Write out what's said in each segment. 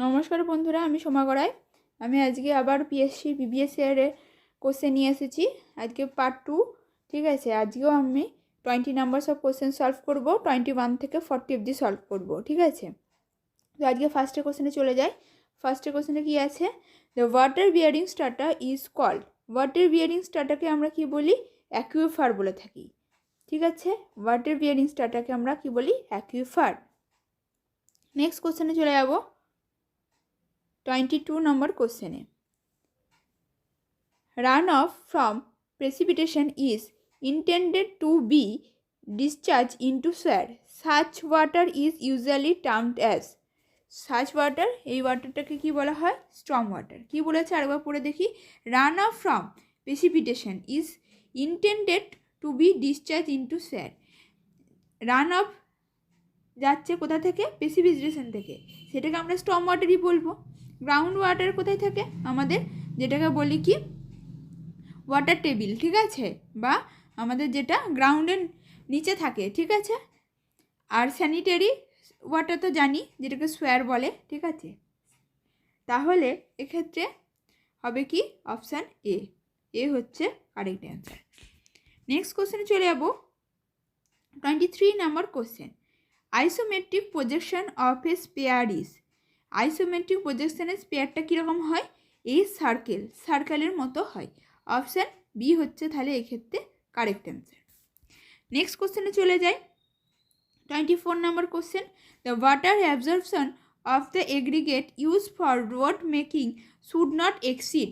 নমস্কার বন্ধুরা, আমি সোমা গড়াই। আমি আজকে আবার পিএসসি বিবিএসসি এর কোশ্চেন নিয়ে এসেছি। আজকে পার্ট 2। ঠিক আছে, আজকেও আমি 20 নাম্বারস অফ কোশ্চেন সলভ করব, 21 থেকে 40 অবধি সলভ করব। ঠিক আছে, তো আজকে ফার্স্টের কোশ্চেনে চলে যাই। ফার্স্টের কোশ্চেনে কি আছে? The water bearing strata is called. Water bearing স্ট্রাটাকে আমরা কি বলি? অ্যাকুইফার বলে থাকি। ঠিক আছে, ওয়াটার বিয়ারিং স্ট্রাটাকে আমরা কি বলি? অ্যাকুইফার। নেক্সট কোশ্চেনে চলে যাব 22 number question. Runoff from precipitation is intended to be discharged into soil. Such water is usually termed as such water. এই ওয়াটারটাকে কি বলা হয়? Storm water. কি বলেছে আরেকবার পড়ে দেখি। Run off from precipitation is intended to be discharged into sewer. Run off যাচ্ছে কোথা থেকে? প্রেসিপিটেশন থেকে, সেটাকে আমরা স্টর্ম ওয়াটারই বলবো। গ্রাউন্ড ওয়াটার কোথায় থাকে? আমাদের যেটাকে বলি কি ওয়াটার টেবিল। ঠিক আছে, বা আমাদের যেটা গ্রাউন্ডের নিচে থাকে। ঠিক আছে, আর স্যানিটারি ওয়াটার তো জানি, যেটাকে সোয়ার বলে। ঠিক আছে, তাহলে এক্ষেত্রে হবে কি? Option A. এ হচ্ছে কারেক্ট অ্যান্সার। নেক্সট কোশ্চেনে চলে যাব 23 number question. Isometric projection of a sphere is. Isometric প্রজেকশনের স্পেয়ারটা কীরকম হয়? এই সার্কেলের মতো হয়। অপশান বি হচ্ছে তাহলে এক্ষেত্রে কারেক্ট অ্যান্সার। নেক্সট কোশ্চেনে চলে যাই 24 number question. The water absorption of the aggregate use for road making should not exceed.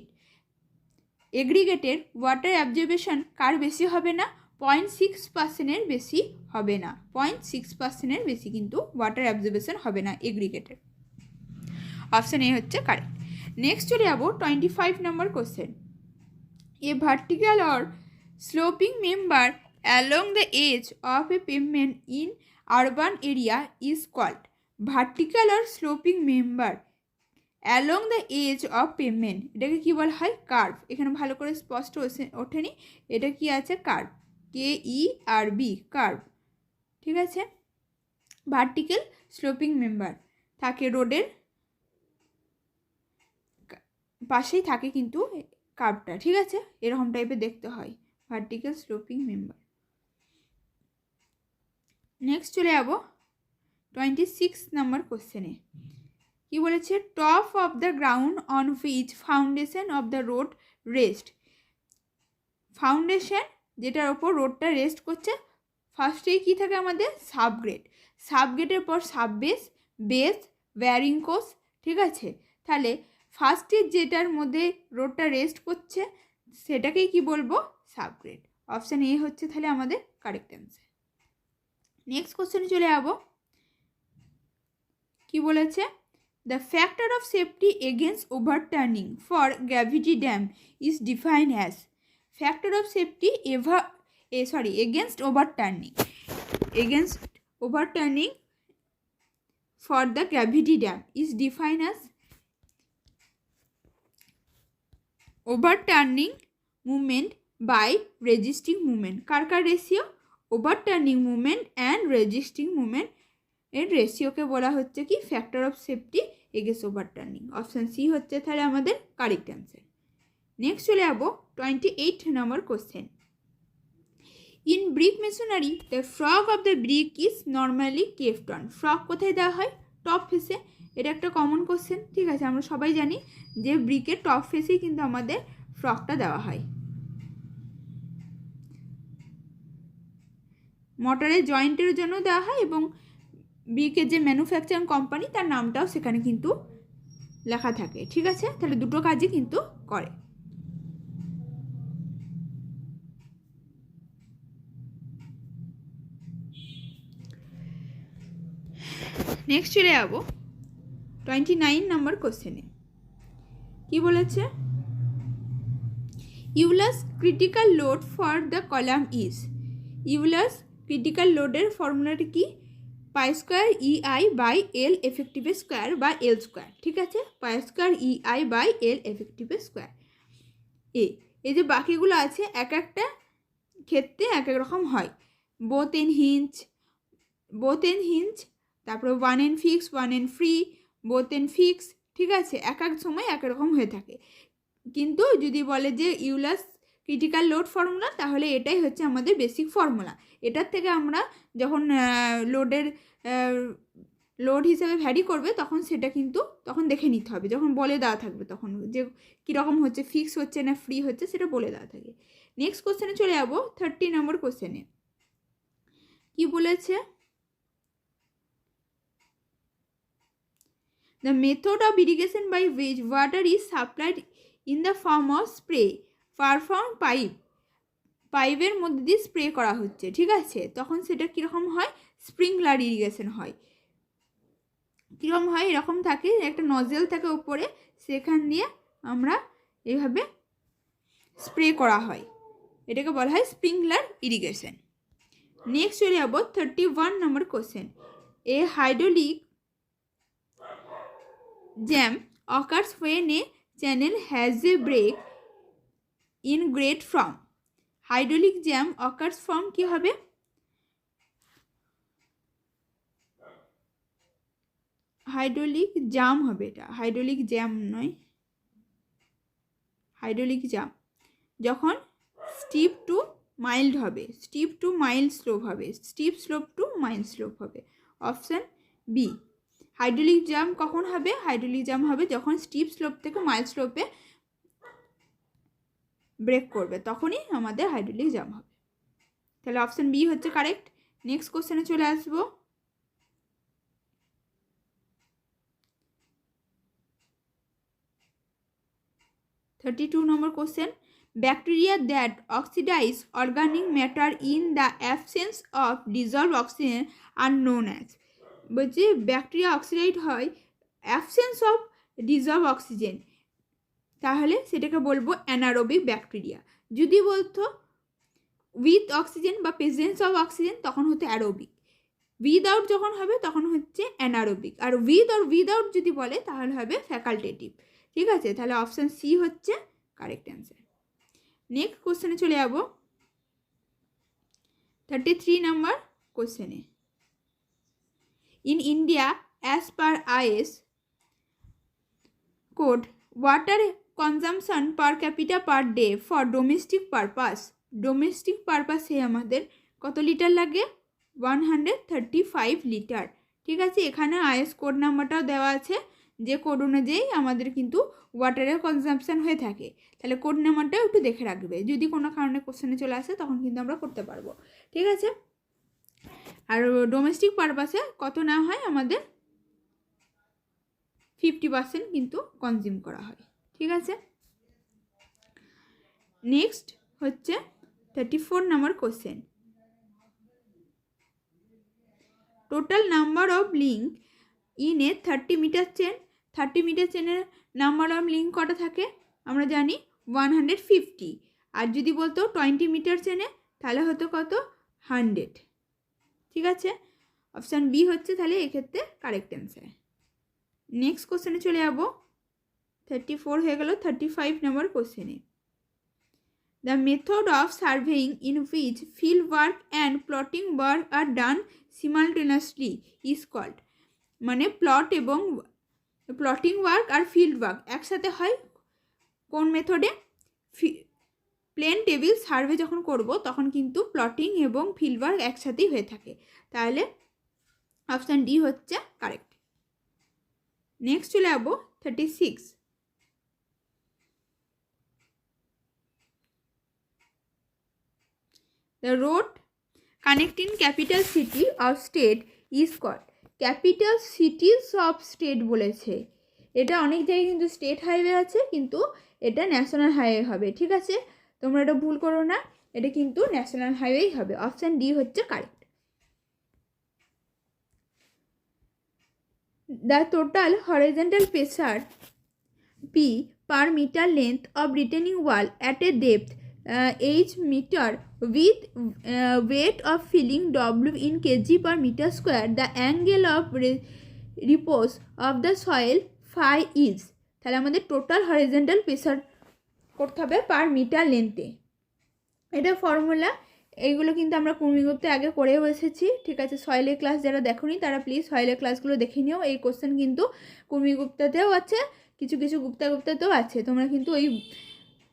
এগ্রিগেটের ওয়াটার অ্যাবজর্বেশন কার বেশি হবে না? 0.6% বেশি হবে না। 0.6% বেশি কিন্তু ওয়াটার অ্যাবজর্বেশন হবে না এগ্রিগেটের। অপশান এ হচ্ছে কারেক্ট। নেক্সট চলে যাবো 25 number question. A vertical or sloping member along the edge of a pavement in urban area is called. Vertical or sloping member along the edge of pavement, এটাকে কী বলা হয়? Curve. এখানে ভালো করে স্পষ্ট ওঠেনি, এটা কি আছে? Curve, KERV, curve. ঠিক আছে, ভার্টিক্যাল স্লোপিং মেম্বার থাকে রোডের পাশেই থাকে কিন্তু কার্ভটা। ঠিক আছে, এরকম টাইপের দেখতে হয় ভার্টিক্যাল স্লোপিং মেম্বার। নেক্সট চলে যাব 26 নাম্বার কোশ্চেনে। কি বলেছে? Top of the ground on which foundation of the road rest. Foundation যেটার ওপর রোডটা রেস্ট করছে, ফার্স্টেই কী থাকে আমাদের? সাবগ্রেড। সাবগ্রেডের পর সাববেস, বেস, বেয়ারিং কোর্স। ঠিক আছে, তাহলে ফার্স্টের যেটার মধ্যে রোডটা রেস্ট করছে সেটাকেই কি বলবো? সাবগ্রেড। অপশান এ হচ্ছে তাহলে আমাদের কারেক্ট অ্যান্সার। নেক্সট কোশ্চেনে চলে যাব। কি বলেছে? The factor of safety against overturning for gravity dam is defined as. Factor of safety against overturning for the gravity dam is defined as overturning movement by resisting movement. Car ratio? overturning movement and resisting movement এর রেশিওকে বলা হচ্ছে কি? Factor of safety against overturning. Option C হচ্ছে তাহলে আমাদের correct answer. Next চলে যাবো 28 number question. In brick masonry the frog of the brick is normally kept on. Frog কোথায় দেওয়া হয়? টপ ফেসে। এটা একটা কমন কোশ্চেন। ঠিক আছে, আমরা সবাই জানি যে ব্রিকের টপ ফেসেই কিন্তু আমাদের ফ্রগটা দেওয়া হয়। মোটরের জয়েন্টের জন্য দেওয়া হয় এবং ব্রিকের যে ম্যানুফ্যাকচারিং কোম্পানি তার নামটাও সেখানে কিন্তু লেখা থাকে। ঠিক আছে, তাহলে দুটো কাজই কিন্তু করে। নেক্সট চলে যাব 29 নাম্বার কোশ্চেনে। কি বলেছে? Euler's critical load for the column is. Euler's critical লোডের ফর্মুলাটি কি? Pi square EI by L এফেক্টিভের স্কোয়ার বা L স্কোয়ার। ঠিক আছে, pi square EI by L এফেক্টিভের স্কোয়ার। এই যে বাকিগুলো আছে এক একটা ক্ষেত্রে এক এক রকম হয়। বোথ এন হিঞ্জ, তারপরে 1 N fix, 1 N free, both N fix. ঠিক আছে, এক এক সময় এক রকম হয়ে থাকে। কিন্তু যদি বলে যে ইউলাস ক্রিটিক্যাল লোড ফর্মুলা, তাহলে এটাই হচ্ছে আমাদের বেসিক ফর্মুলা। এটার থেকে আমরা যখন লোড হিসেবে ভ্যারি করবে তখন সেটা কিন্তু তখন দেখে নিতে হবে, যখন বলে দেওয়া থাকবে তখন যে কীরকম হচ্ছে, ফিক্স হচ্ছে না ফ্রি হচ্ছে সেটা বলে দেওয়া থাকে। নেক্সট কোশ্চেনে চলে যাবো 30 নম্বর কোশ্চেনে। কি বলেছে? The method of irrigation by which water is supplied in the form of spray performed পাইপের মধ্যে দিয়ে স্প্রে করা হচ্ছে, ঠিক আছে, তখন সেটা কীরকম হয়? স্প্রিংলার ইরিগেশন হয়। কীরকম হয়? এরকম থাকে, একটা নজেল থাকে উপরে, সেখান দিয়ে আমরা এইভাবে স্প্রে করা হয়, এটাকে বলা হয় স্প্রিংলার ইরিগেশন। নেক্সট চলে যাবো 31 number question. A hydraulic jam occurs when a channel has a break in grade from. Hydraulic jam occurs from কি হবে? হাইড্রোলিক জাম হবে, এটা হাইড্রোলিক জ্যাম নয়, হাইড্রোলিক জাম যখন স্টিপ টু মাইল্ড হবে, steep to mild slope হবে, steep slope to mild slope হবে। Option B. Hydraulic jump কখন হবে? হাইড্রোলিক জাম হবে যখন স্টিপ স্লোপ থেকে মাইল্ড স্লোপে ব্রেক করবে, তখনই আমাদের হাইড্রোলিক জাম হবে। তাহলে অপশান বি হচ্ছে কারেক্ট। নেক্সট কোশ্চেনে চলে আসবো। (32 number question. Bacteria that oxidise organic matter in the absence of dissolved oxygen are known as. বলছি ব্যাকটেরিয়া অক্সিডাইড হয় অ্যাবসেন্স অফ ডিজলভ অক্সিজেন, তাহলে সেটাকে বলবো অ্যানারোবিক ব্যাকটেরিয়া। যদি বলতো উইথ অক্সিজেন বা প্রেজেন্স অফ অক্সিজেন তখন হতো অ্যারোবিক। উইদাউট যখন হবে তখন হচ্ছে অ্যানারোবিক। আর উইদাউট যদি বলে তাহলে হবে ফ্যাকাল্টেটিভ। ঠিক আছে, তাহলে অপশান সি হচ্ছে কারেক্ট অ্যান্সার। নেক্সট কোশ্চেনে চলে যাব 33 নম্বর কোশ্চেনে। In India as per is code water consumption per capital per day for domestic purpose. Domestic পারপাসে আমাদের কত লিটার লাগে? 135 লিটার। ঠিক আছে, এখানে আইএস কোড নাম্বারটাও দেওয়া আছে, যে কোড অনুযায়ী আমাদের কিন্তু ওয়াটারের কনজাম্পশন হয়ে থাকে। তাহলে কোড নাম্বারটাও একটু দেখে রাখবে, যদি কোনো কারণে কোশ্চেনে চলে আসে তখন কিন্তু আমরা করতে পারবো। ঠিক আছে, আর ডোমেস্টিক পারপাসে কত না হয় আমাদের 50% কিন্তু কনজিউম করা হয়। ঠিক আছে, নেক্সট হচ্ছে 34 number question. Total number of link in a 30 metre chain. 30 metre চেনের নাম্বার অফ লিঙ্ক কটা থাকে? আমরা জানি 150। আর যদি বলতো 20 মিটার চেনে তাহলে হতো কত? 100। ঠিক আছে, অপশান বি হচ্ছে তাহলে এক্ষেত্রে কারেক্ট অ্যান্সার। নেক্সট কোশ্চেনে চলে যাবো। 34 হয়ে গেল। 35 নম্বর কোশ্চেনে। The method of surveying in which field work and plotting work are done simultaneously is called. মানে প্লটিং ওয়ার্ক আর ফিল্ড ওয়ার্ক একসাথে হয় কোন মেথডে? প্লেন টেবিল সার্ভে যখন করব তখন কিন্তু প্লটিং এবং ফিল্ড ওয়ার্ক একসাথেই হয়ে থাকে, তাহলে অপশান ডি হচ্ছে কারেক্ট। নেক্সট চলে যাবো 36। The road connecting capital city of state is called. Capital cities of state বলেছে, এটা অনেক জায়গায় কিন্তু স্টেট হাইওয়ে আছে, কিন্তু এটা ন্যাশনাল হাইওয়ে হবে। ঠিক আছে, তোমরা এটা ভুল করো না, এটা কিন্তু ন্যাশনাল হাইওয়েই হবে। অপশান ডি হচ্ছে correct. The total horizontal pressure p per metre length of retaining wall at a depth H meter with weight of filling W in kg per meter square, the angle of repose of the soil phi is. তাহলে আমাদের total horizontal pressure করতে হবে per metre লেন্থে। এটা formula এইগুলো কিন্তু আমরা কুর্মিগুপ্তে আগে করেও এসেছি, ঠিক আছে। সয়েলের ক্লাস যারা দেখোনি তারা প্লিজ সয়েলের ক্লাসগুলো দেখে নিও। এই কোশ্চেন কিন্তু কুর্মিগুপ্তাতেও আছে, কিছু কিছু গুপ্তাতেও আছে। তোমরা কিন্তু ওই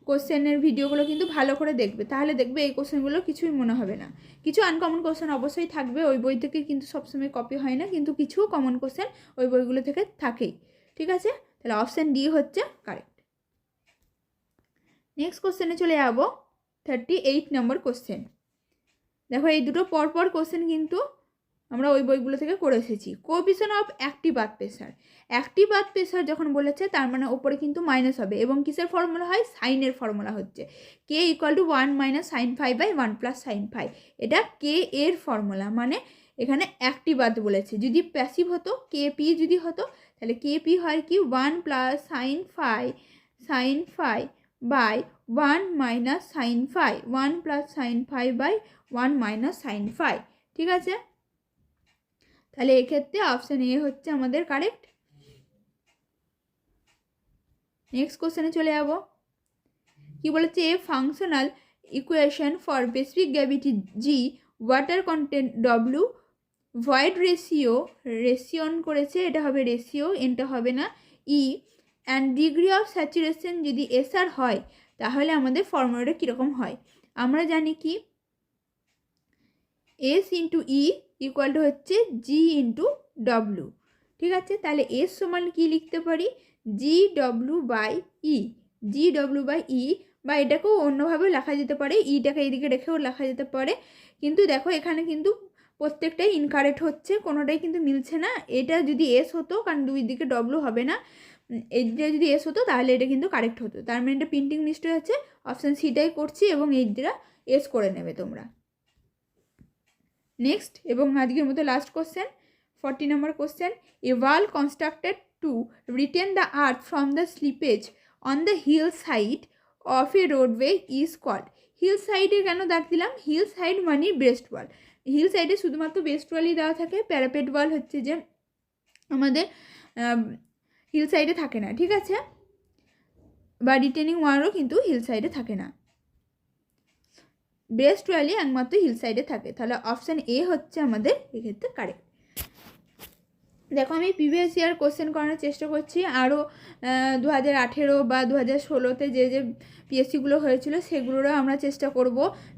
কোশ্চেনের ভিডিওগুলো কিন্তু ভালো করে দেখবে, তাহলে দেখবে এই কোশ্চেনগুলো কিছুই মনে হবে না। কিছু আনকমন কোশ্চেন অবশ্যই থাকবে, ওই বই থেকে কিন্তু সবসময় কপি হয় না, কিন্তু কিছু কমন কোশ্চেন ওই বইগুলো থেকে থাকেই, ঠিক আছে। তাহলে অপশান ডি হচ্ছে কারেক্ট। নেক্সট কোশ্চেনে চলে যাবো 38 নম্বর কোশ্চেন। দেখো এই দুটো পরপর কোশ্চেন কিন্তু আমরা ওই বইগুলো থেকে করে এসেছি। Coefficient of active earth pressure, active earth pressure যখন বলেছে তার মানে ওপরে কিন্তু মাইনাস হবে, এবং কিসের ফর্মুলা হয়, সাইনের ফর্মুলা হচ্ছে K equal to 1 - sin5/1 + sin5, এটা কে এর ফর্মুলা। মানে এখানে অ্যাক্টিভ আর্থ বলেছে, যদি প্যাসিভ হতো কেপি যদি হতো তাহলে কেপি হয় কি 1 + sin5/1 - sin5, 1 + sin5/1 - sin5, ঠিক আছে। তাহলে এক্ষেত্রে অপশান এ হচ্ছে আমাদের কারেক্ট। নেক্সট কোশ্চেনে চলে যাব। কি বলেছে, a functional equation for specific gravity G, water content W, void রেশিওন করেছে, এটা হবে রেশিও, এনটা হবে না, E, and degree of saturation যদি এসআর হয় তাহলে আমাদের ফর্মুলাটা কীরকম হয়। আমরা জানি কি S into E equal to হচ্ছে জি ইন্টু ডব্লু, ঠিক আছে। তাহলে এস সমান কি লিখতে পারি, জি ডব্লু বাই ই, বা এটাকেও অন্যভাবেও লেখা যেতে পারে, ইটাকে এইদিকে রেখেও লেখা যেতে পারে। কিন্তু দেখো এখানে কিন্তু প্রত্যেকটাই ইনকারেক্ট হচ্ছে, কোনোটাই কিন্তু মিলছে না। এটা যদি এস হতো, কারণ দুই দিকে ডব্লু হবে না, এইটা যদি এস হতো তাহলে এটা কিন্তু কারেক্ট হতো। তার মানে এটা প্রিন্টিং মিস্টেক আছে, অপশান সিটাই করছি, এবং এইটা এস করে নেবে তোমরা। নেক্সট এবং আজকের মতো last question, 40 number question. A wall constructed to retain the earth from the slippage on the hill side of a roadway is called. Hill সাইডে কেন দাগ দিলাম, হিল সাইড মানে ব্রেস্ট ওয়াল, হিল সাইডে শুধুমাত্র ব্রেস্ট ওয়ালই দেওয়া থাকে, প্যারাপেট ওয়াল হচ্ছে যে আমাদের হিল সাইডে থাকে না, ঠিক আছে, বা রিটেনিং ওয়ালও কিন্তু হিল সাইডে থাকে না, ব্রেস্ট ওয়ালই একমাত্র হিল সাইডে থাকে। তাহলে অপশান এ হচ্ছে আমাদের এক্ষেত্রে কারেক্ট। দেখো আমি প্রিভিয়াস ইয়ার কোশ্চেন করানোর চেষ্টা করছি, আরও 2018 বা 2016তে যে পিএসসিগুলো হয়েছিল সেগুলোরও আমরা চেষ্টা করব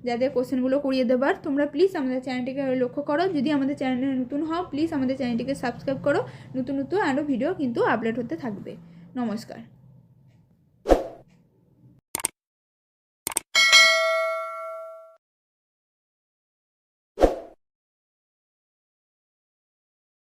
যাতে কোশ্চেনগুলো করিয়ে দেবার। তোমরা প্লিজ আমাদের চ্যানেলটিকে লক্ষ্য করো, যদি আমাদের চ্যানেলে নতুন হও প্লিজ আমাদের চ্যানেলটিকে সাবস্ক্রাইব করো, নতুন আরও ভিডিও কিন্তু আপলোড হতে থাকবে। নমস্কার।